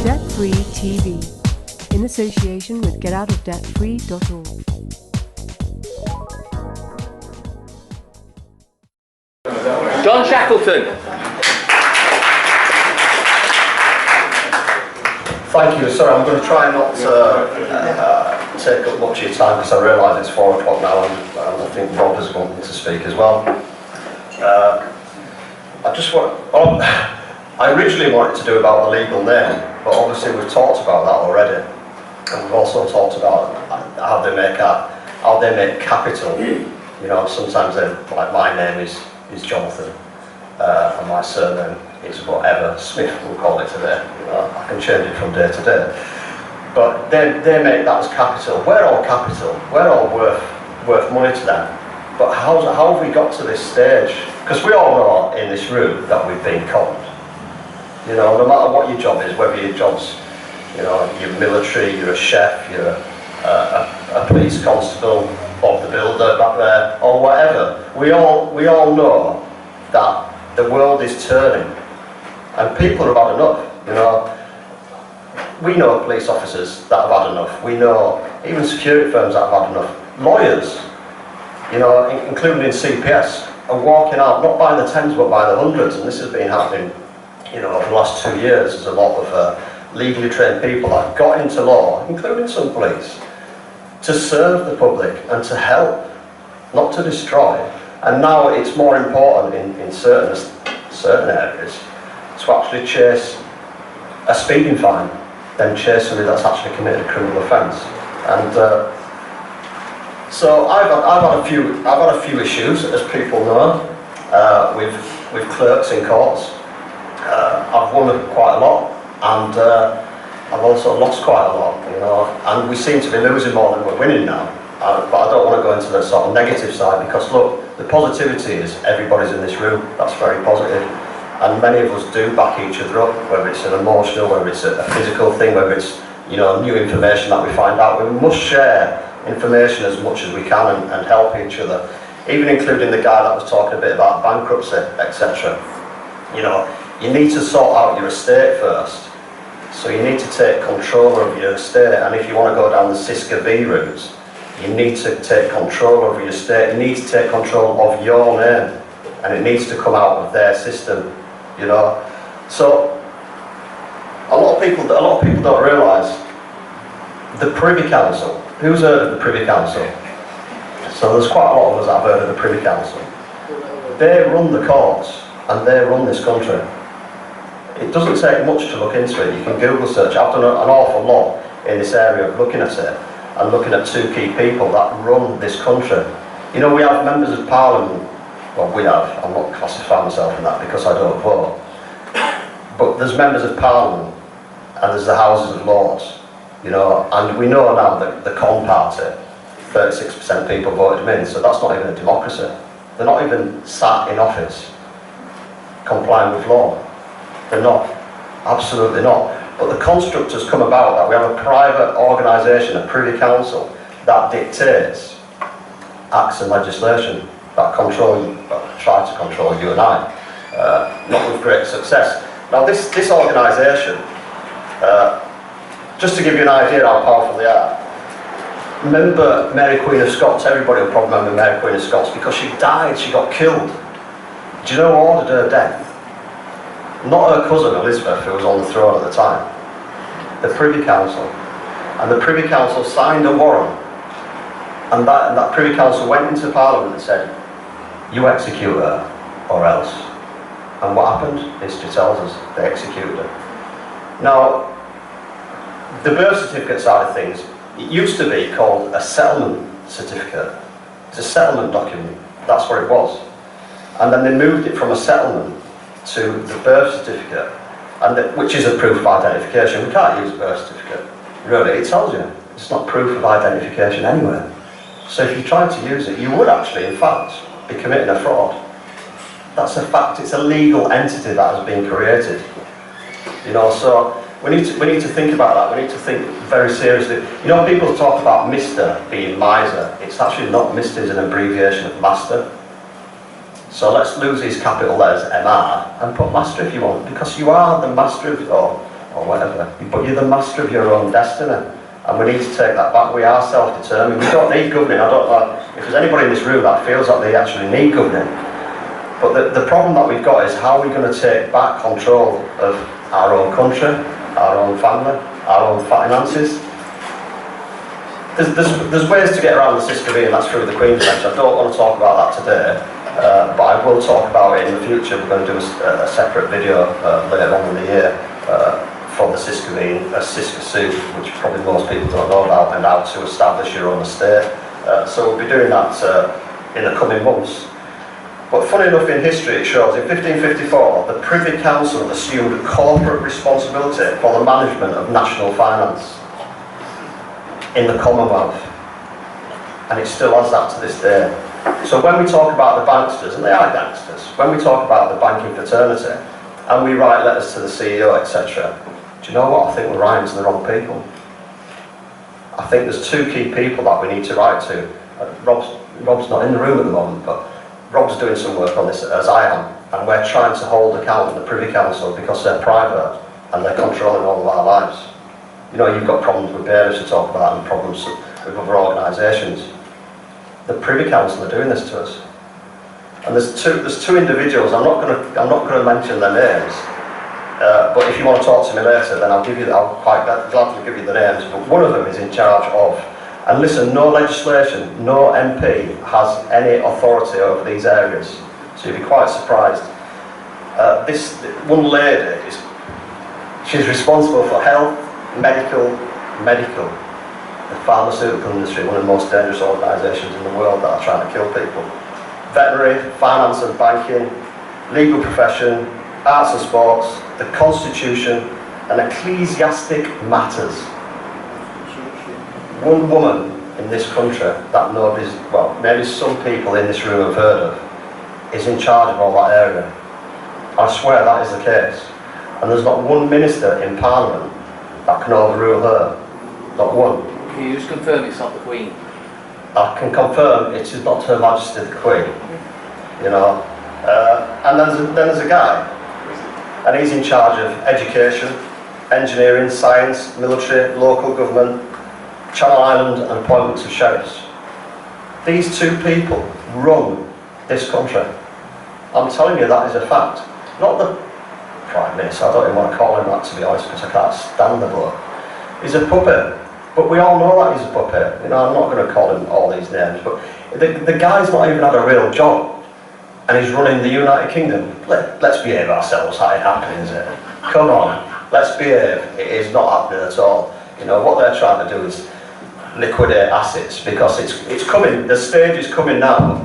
Debt Free TV, in association with getoutofdebtfree.org. John Shackelton. Thank you. Sorry, I'm going to try not to take up much of your time because I realise it's 4 o'clock now and I think Rob is wanting to speak as well. I originally wanted to do about the legal name, but obviously we've talked about that already, and we've also talked about how they make capital. You know, sometimes like my name is Jonathan, and my surname is whatever Smith will call it today. You know, I can change it from day to day. But they make that as capital. We're all capital. We're all worth money to them. But how have we got to this stage? Because we all know in this room that we've been conned. You know, no matter what your job is, whether your job's, you know, you're military, you're a chef, you're a police constable, Bob the Builder back there, or whatever. We all know that the world is turning, and people have had enough. You know, we know police officers that have had enough. We know even security firms that have had enough. Lawyers, you know, including in CPS, are walking out not by the tens but by the hundreds, and this has been happening, you know, over the last 2 years. There's a lot of legally trained people that have got into law, including some police, to serve the public and to help, not to destroy. And now it's more important in certain areas to actually chase a speeding fine than chase somebody that's actually committed a criminal offence. And so I've had a few issues, as people know, with clerks in courts. I've won quite a lot, and I've also lost quite a lot, you know, and we seem to be losing more than we're winning now. But I don't want to go into the sort of negative side, because look, the positivity is everybody's in this room. That's very positive, and many of us do back each other up, whether it's an emotional, whether it's a physical thing, whether it's, you know, new information that we find out. We must share information as much as we can and help each other, even including the guy that was talking a bit about bankruptcy, etc. You know, you need to sort out your estate first. So you need to take control of your estate, and if you want to go down the Siska B route, you need to take control of your estate. You need to take control of your name, and it needs to come out of their system, you know. So a lot of people don't realise the Privy Council. Who's heard of the Privy Council? So there's quite a lot of us that have heard of the Privy Council. They run the courts and they run this country. It doesn't take much to look into it. You can Google search. I've done an awful lot in this area of looking at it and looking at two key people that run this country. You know, we have members of Parliament. Well, we have. I'm not classifying myself in that because I don't vote. But there's members of Parliament and there's the Houses of Lords. You know, and we know now that the Con Party, 36% of people voted them in, so that's not even a democracy. They're not even sat in office complying with law. They're not, absolutely not. But the construct has come about that we have a private organisation, a Privy Council, that dictates acts and legislation that try to control you and I, not with great success. Now this organisation, just to give you an idea how powerful they are, remember Mary Queen of Scots? Everybody will probably remember Mary Queen of Scots because she died, she got killed. Do you know who ordered her death? Not her cousin Elizabeth, who was on the throne at the time. The Privy Council. And the Privy Council signed a warrant. And that Privy Council went into Parliament and said, you execute her, or else. And what happened? History tells us they executed her. Now, the birth certificate side of things, it used to be called a settlement certificate. It's a settlement document. That's what it was. And then they moved it from a settlement to the birth certificate, which is a proof of identification. We can't use a birth certificate. Really, it tells you it's not proof of identification anywhere. So if you tried to use it, you would actually, in fact, be committing a fraud. That's a fact. It's a legal entity that has been created. You know, so we need to think about that. We need to think very seriously. You know, people talk about Mr. being miser. It's actually not. Mr. is an abbreviation of master. So let's lose these capital letters MR and put master if you want, because you are the master of it all. or whatever. But you're the master of your own destiny, and we need to take that back. We are self-determined. We don't need governing. I don't know if there's anybody in this room that feels like they actually need governing. But the problem that we've got is how are we going to take back control of our own country, our own family, our own finances. There's ways to get around the Siskiyou, and that's through the Queen's Bench. I don't want to talk about that today, but I will talk about it in the future. We're going to do a separate video later on in the year for the Siskiyou, Siskiyou, which probably most people don't know about, and how to establish your own estate. So we'll be doing that in the coming months. But funny enough, in history it shows, in 1554, the Privy Council assumed corporate responsibility for the management of national finance in the Commonwealth, and it still has that to this day. So when we talk about the banksters, and they are gangsters, when we talk about the banking fraternity, and we write letters to the CEO, etc., do you know what? I think we're writing to the wrong people. I think there's two key people that we need to write to. Rob's not in the room at the moment, but Rob's doing some work on this, as I am, and we're trying to hold account to the Privy Council because they're private and they're controlling all of our lives. You know, you've got problems with bailiffs to talk about and problems with other organisations. The Privy Council are doing this to us. And there's two individuals. I'm not going to mention their names, but if you want to talk to me later, then I'll quite gladly give you the names. But one of them is in charge of. And listen, no legislation, no MP has any authority over these areas. So you'll be quite surprised. This one lady she's responsible for health, medical, the pharmaceutical industry, one of the most dangerous organisations in the world that are trying to kill people. Veterinary, finance and banking, legal profession, arts and sports, the constitution, and ecclesiastic matters. One woman in this country that nobody's, well, maybe some people in this room have heard of, is in charge of all that area. I swear that is the case. And there's not one minister in Parliament that can overrule her. Not one. Can you just confirm it's not the Queen? I can confirm it is not Her Majesty the Queen. You know. And then there's a guy, and he's in charge of education, engineering, science, military, local government, Channel Island and appointments of sheriffs. These two people run this country. I'm telling you, that is a fact. Not the Prime Minister, I don't even want to call him that, to be honest, because I can't stand the bloke. He's a puppet, but we all know that he's a puppet. You know, I'm not going to call him all these names, but the guy's not even had a real job, and he's running the United Kingdom. Let's behave ourselves. How it happening, is it? Come on, let's behave. It is not happening at all. You know, what they're trying to do is liquidate assets, because it's coming, the stage is coming now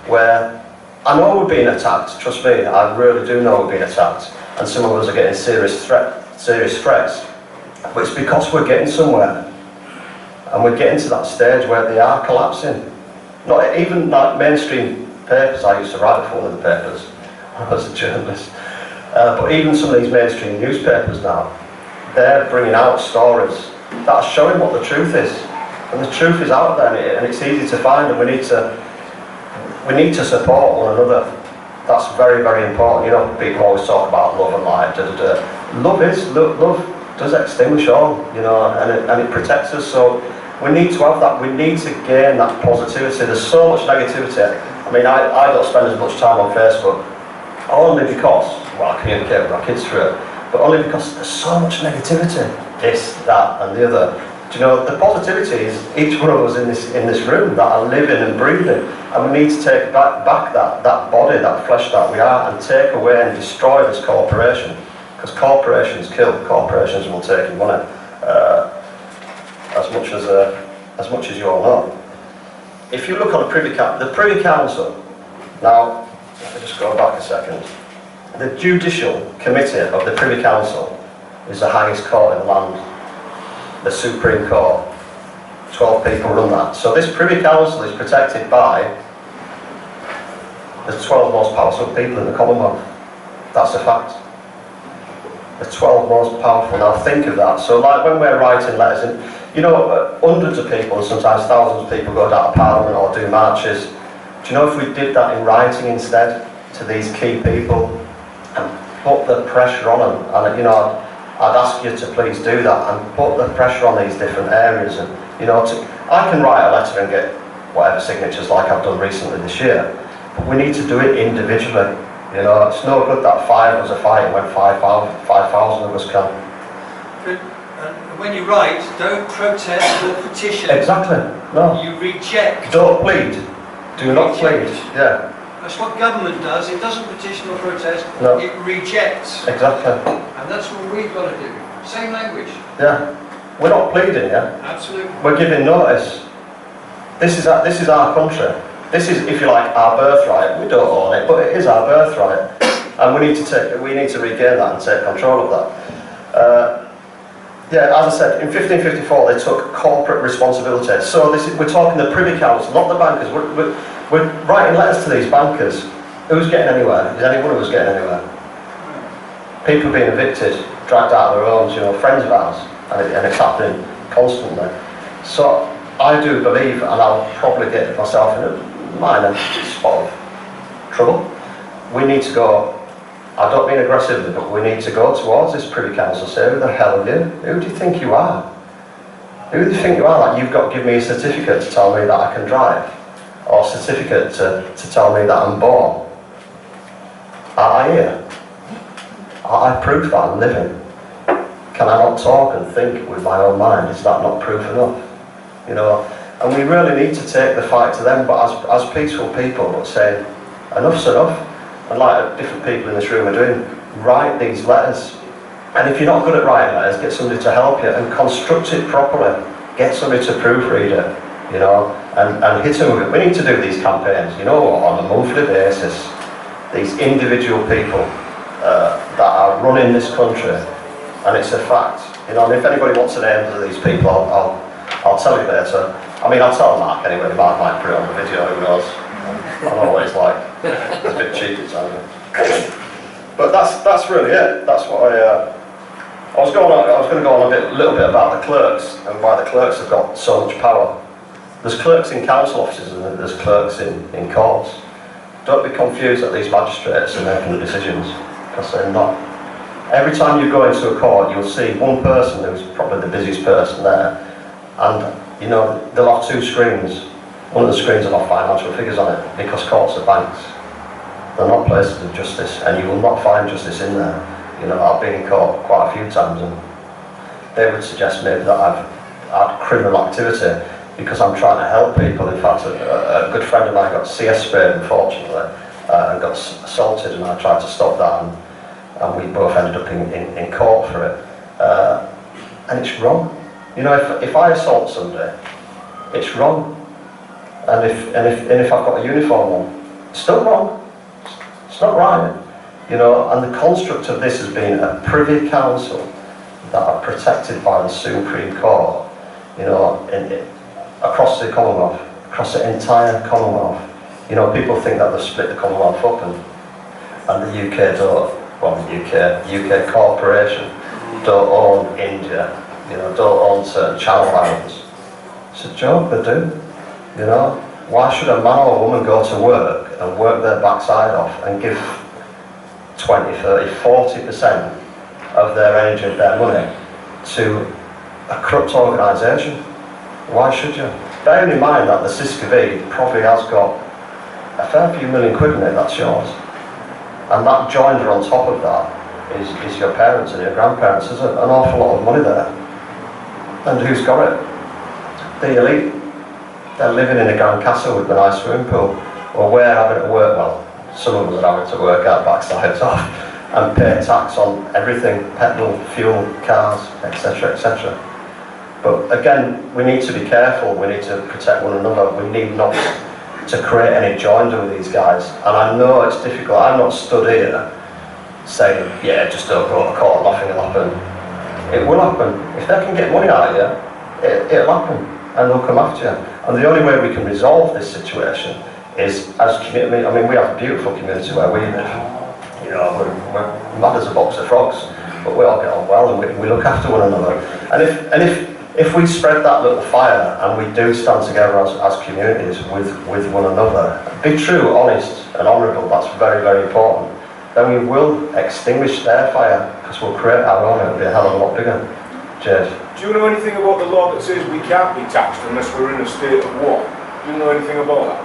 where I know we're being attacked, trust me, I really do know we're being attacked, and some of us are getting serious threats, but it's because we're getting somewhere, and we're getting to that stage where they are collapsing. Not even like mainstream papers. I used to write for one of the papers when I was a journalist, but even some of these mainstream newspapers now, they're bringing out stories that are showing what the truth is, and the truth is out there, and it's easy to find, and we need to support one another. That's very, very important. You know, people always talk about love and light. Love does extinguish all, you know, and it protects us. So we need to have that. We need to gain that positivity. There's so much negativity. I mean, I don't spend as much time on Facebook, only because, well, I communicate with my kids through it, but only because there's so much negativity. This, that, and the other. Do you know, the positivity is each one of us in this room that are living and breathing, and we need to take back that body, that flesh that we are, and take away and destroy this corporation, because corporations kill. Corporations will take your money, as much as you all know. If you look on the Privy Council, now let me just go back a second. The Judicial Committee of the Privy Council is the highest court in the land. The Supreme Court. 12 people run that. So this Privy Council is protected by the 12 most powerful people in the Commonwealth. That's a fact. The 12 most powerful. Now think of that. So like when we're writing letters, and you know, hundreds of people and sometimes thousands of people go down to Parliament or do marches. Do you know, if we did that in writing instead to these key people and put the pressure on them, and you know, I'd ask you to please do that and put the pressure on these different areas. And you know, I can write a letter and get whatever signatures like I've done recently this year, but we need to do it individually. You know, it's no good that 5 of us are fighting when 5,000 of us can. When you write, don't protest or petition. Exactly. No. You reject. Don't plead. Do not plead. Yeah. That's what government does. It doesn't petition or protest. No. It rejects. Exactly. And that's what we've got to do. Same language. Yeah. We're not pleading, yeah? Absolutely. We're giving notice. This is our country. This is, if you like, our birthright. We don't own it, but it is our birthright. And we need to regain that and take control of that. Yeah, as I said, in 1554 they took corporate responsibility. So we're talking the Privy Council, not the bankers. We're writing letters to these bankers. Who's getting anywhere? Is anyone who's getting anywhere? People being evicted, dragged out of their homes, you know, friends of ours, and it's happening constantly. So I do believe, and I'll probably get myself in a minor spot of trouble. We need to go. I don't mean aggressively, but we need to go towards this Privy Council. Say, who the hell are you? Who do you think you are? Who do you think you are? Like, you've got to give me a certificate to tell me that I can drive, or a certificate to tell me that I'm born. Are I here? Are I proof that I'm living? Can I not talk and think with my own mind? Is that not proof enough? You know, and we really need to take the fight to them, but as peaceful people, but saying, enough's enough. And like different people in this room are doing, write these letters. And if you're not good at writing letters, get somebody to help you and construct it properly. Get somebody to proofread it, you know, and hit them with it. We need to do these campaigns, you know, on a monthly basis. These individual people that are running this country, and it's a fact. You know, and if anybody wants the names of these people, I'll tell you later. I mean, I'll tell Mark anyway. Mark might put it on the video, who knows. I know what it's like. It's a bit cheeky, Simon. But that's really it. That's what I was going to go on a little bit about the clerks and why the clerks have got so much power. There's clerks in council offices and there's clerks in courts. Don't be confused that these magistrates are making the decisions, because they're not. Every time you go into a court, you'll see one person who's probably the busiest person there, and you know they'll have 2 screens. One of the screens will have financial figures on it, because courts are banks. They're not places of justice, and you will not find justice in there. You know, I've been in court quite a few times, and they would suggest maybe that I've had criminal activity because I'm trying to help people. In fact, a good friend of mine got CS sprayed, unfortunately, and got assaulted, and I tried to stop that, and we both ended up in court for it. And it's wrong. You know, if I assault somebody, it's wrong. And if I've got a uniform on, it's still wrong. It's not right. You know, and the construct of this has been a Privy Council that are protected by the Supreme Court, you know, across the Commonwealth, across the entire Commonwealth. You know, people think that they've split the Commonwealth up and the UK don't, well, the UK corporation don't own India, you know, don't own certain Channel Islands. It's a joke, they do. You know, why should a man or a woman go to work and work their backside off and give 20, 30, 40% of their energy, of their money, to a corrupt organisation? Why should you? Bearing in mind that the CISCV probably has got a fair few million quid in it, that's yours. And that joinder on top of that is your parents and your grandparents. There's an awful lot of money there. And who's got it? The elite. They're living in a grand castle with a nice swimming pool, or we're having to work, well, some of us are having to work our backsides off and pay tax on everything, petrol, fuel, cars, etc, etc. But again, we need to be careful, we need to protect one another, we need not to create any joinder with these guys. And I know it's difficult, I'm not stood here saying, yeah, just don't go to court, nothing will happen. It will happen. If they can get money out of you, it'll happen, and they'll come after you. And the only way we can resolve this situation is as community. I mean, we have a beautiful community where we live. You know, we're mad as a box of frogs, but we all get on well, and we look after one another. And if we spread that little fire and we do stand together as communities with one another, be true, honest and honourable, that's very, very important. then we will extinguish their fire, because we'll create our own. It'll be a hell of a lot bigger. Jade? Do you know anything about the law that says we can't be taxed unless we're in a state of war? Do you know anything about that?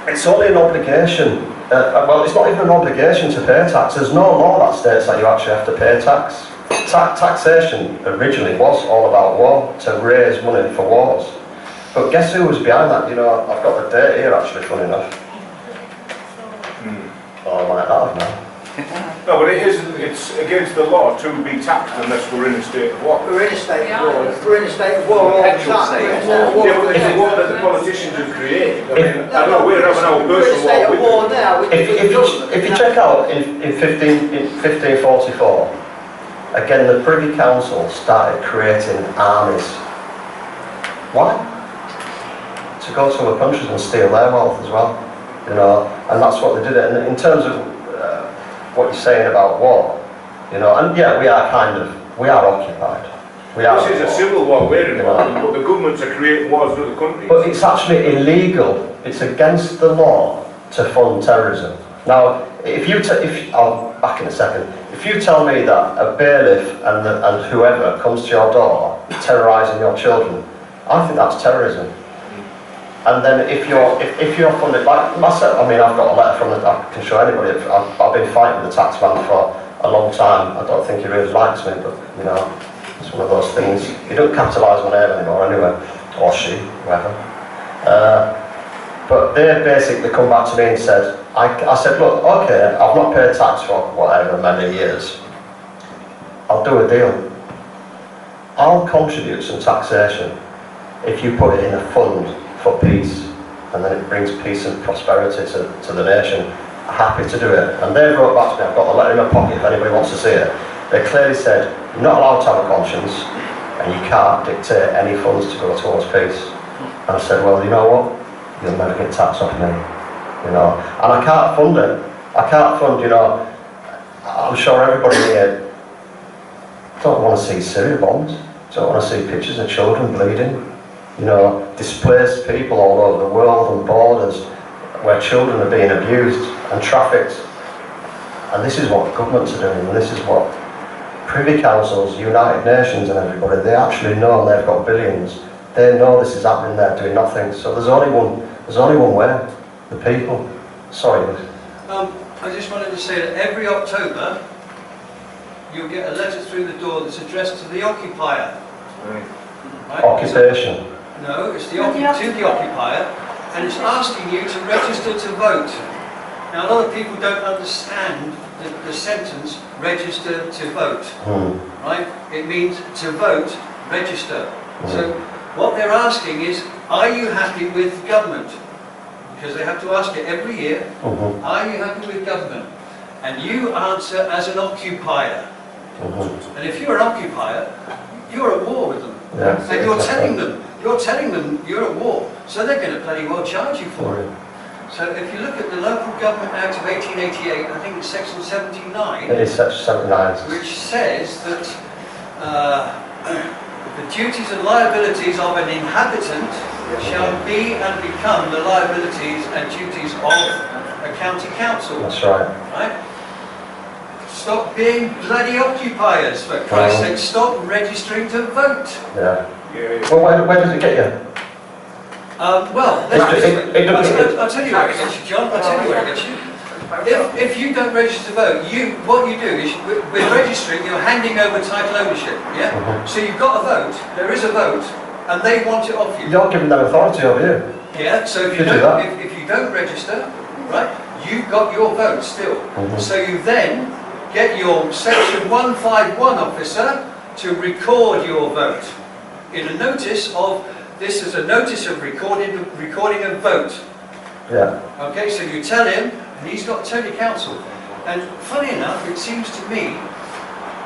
It's only an obligation. Well, it's not even an obligation to pay tax. There's no law that states that you actually have to pay tax. Taxation originally was all about war, to raise money for wars. But guess who was behind that? You know, I've got the date here actually, funny enough. Oh, I might have now. No, but it's against the law to be taxed unless we're in a state of war. We're in a state of war. We're in a state of war all the Actual time. state of Yeah, but it's a war that the politicians have created. I mean, I know we're having our We're in a personal state war of with war them. now. If you check out in 1544, again the Privy Council started creating armies. Why? To go to other countries and steal their wealth as well, you know, and that's what they did. And in terms of what you're saying about war, you know, and yeah, we are occupied. We are. This is a civil war we're in, but the governments are creating wars in other countries. But it's actually illegal. It's against the law to fund terrorism. Now, I'll back in a second. If you tell me that a bailiff and whoever comes to your door terrorising your children, I think that's terrorism. And then if you're funded, like myself, I mean, I've got a letter from I can show anybody. I've been fighting with the tax man for a long time. I don't think he really likes me, but you know, it's one of those things. He don't capitalise my name anymore, anyway, or she, whoever. But they basically come back to me and said, I said, look, okay, I've not paid tax for whatever many years. I'll do a deal. I'll contribute some taxation if you put it in a fund for peace, and then it brings peace and prosperity to the nation. I'm happy to do it. And they wrote back to me, I've got the letter in my pocket if anybody wants to see it. They clearly said, you're not allowed to have a conscience, and you can't dictate any funds to go towards peace. And I said, well, you know what? You'll never get tax off me, you know. And I can't fund it. I can't fund, you know, I'm sure everybody here don't want to see Syria bombs, don't want to see pictures of children bleeding. You know, displaced people all over the world and borders where children are being abused and trafficked. And this is what governments are doing, and this is what Privy Councils, United Nations and everybody, they actually know they've got billions. They know this is happening, they're doing nothing. So there's only one way, the people. Sorry. I just wanted to say that every October you'll get a letter through the door that's addressed to the occupier. Right? Occupation. No, it's to the occupier, and it's asking you to register to vote. Now, a lot of people don't understand the sentence, register to vote, right? It means to vote, register. So what they're asking is, are you happy with government? Because they have to ask it every year, are you happy with government? And you answer as an occupier. And if you're an occupier, you're at war with them. Yeah, And you're telling them you're at war, so they're going to bloody well charge you for it. So if you look at the Local Government Act of 1888, I think it's section 79, It is section 79. which says that the duties and liabilities of an inhabitant shall be and become the liabilities and duties of a county council. That's right. Right? Stop being bloody occupiers, for Christ's sake. Stop registering to vote. Yeah. Yeah. Well, where does it get you? Well, I'll tell you where it gets you, John. I'll tell you where it gets you. If you don't register to vote, what you do is, with registering, you're handing over title ownership, yeah? So you've got a vote, there is a vote, and they want it off you. You're giving them authority over you. Yeah, so if you don't register, right, you've got your vote still. So you then get your section 151 officer to record your vote in a notice of, this is a notice of recording a vote. Yeah. Okay, so you tell him, and he's got to tell your council. And funny enough, it seems to me,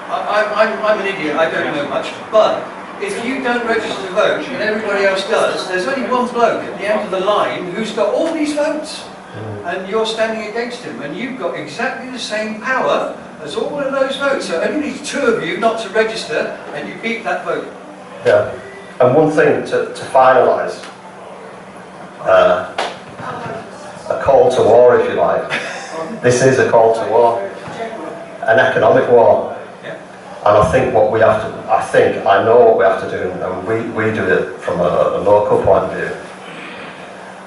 I'm an idiot, I don't know much, but if you don't register to vote and everybody else does, there's only one bloke at the end of the line who's got all these votes, and you're standing against him, and you've got exactly the same power as all of those votes. So only needs two of you not to register, and you beat that vote. Yeah. And one thing to finalise, a call to war, if you like. This is a call to war, an economic war. And I think what we have to, I know what we have to do, and we do it from a local point of view.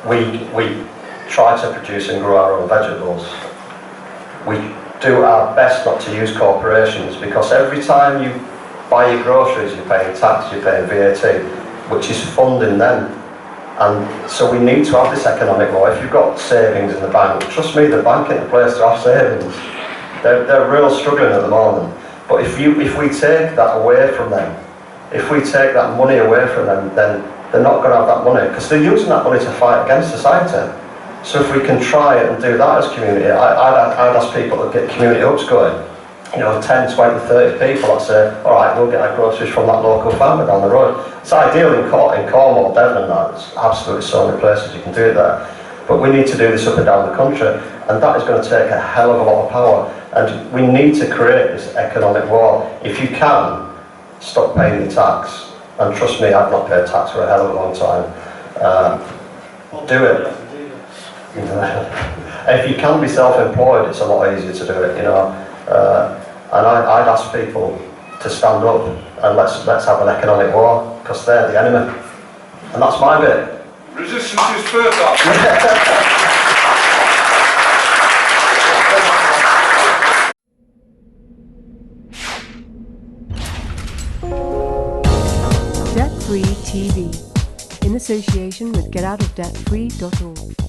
We try to produce and grow our own vegetables. We do our best not to use corporations, because every time you buy your groceries, you're paying tax, you're paying VAT, which is funding them. And so we need to have this economic law. If you've got savings in the bank, trust me, the bank ain't the place to have savings. They're real struggling at the moment. But if we take that away from them, if we take that money away from them, then they're not going to have that money, because they're using that money to fight against society. So if we can try and do that as community, I'd ask people to get community hubs going. 10, 20, 30 people that say, all right, we'll get our groceries from that local farmer down the road. It's ideal in Cornwall, Devon and that. There's absolutely so many places you can do it there. But we need to do this up and down the country, and that is going to take a hell of a lot of power. And we need to create this economic war. If you can, stop paying your tax. And trust me, I've not paid tax for a hell of a long time. Do it. If you can be self-employed, it's a lot easier to do it, and I'd ask people to stand up and let's have an economic war, because they're the enemy. And that's my bit. Resistance is fertile. Debt Free TV, in association with GetOutOfDebtFree.org.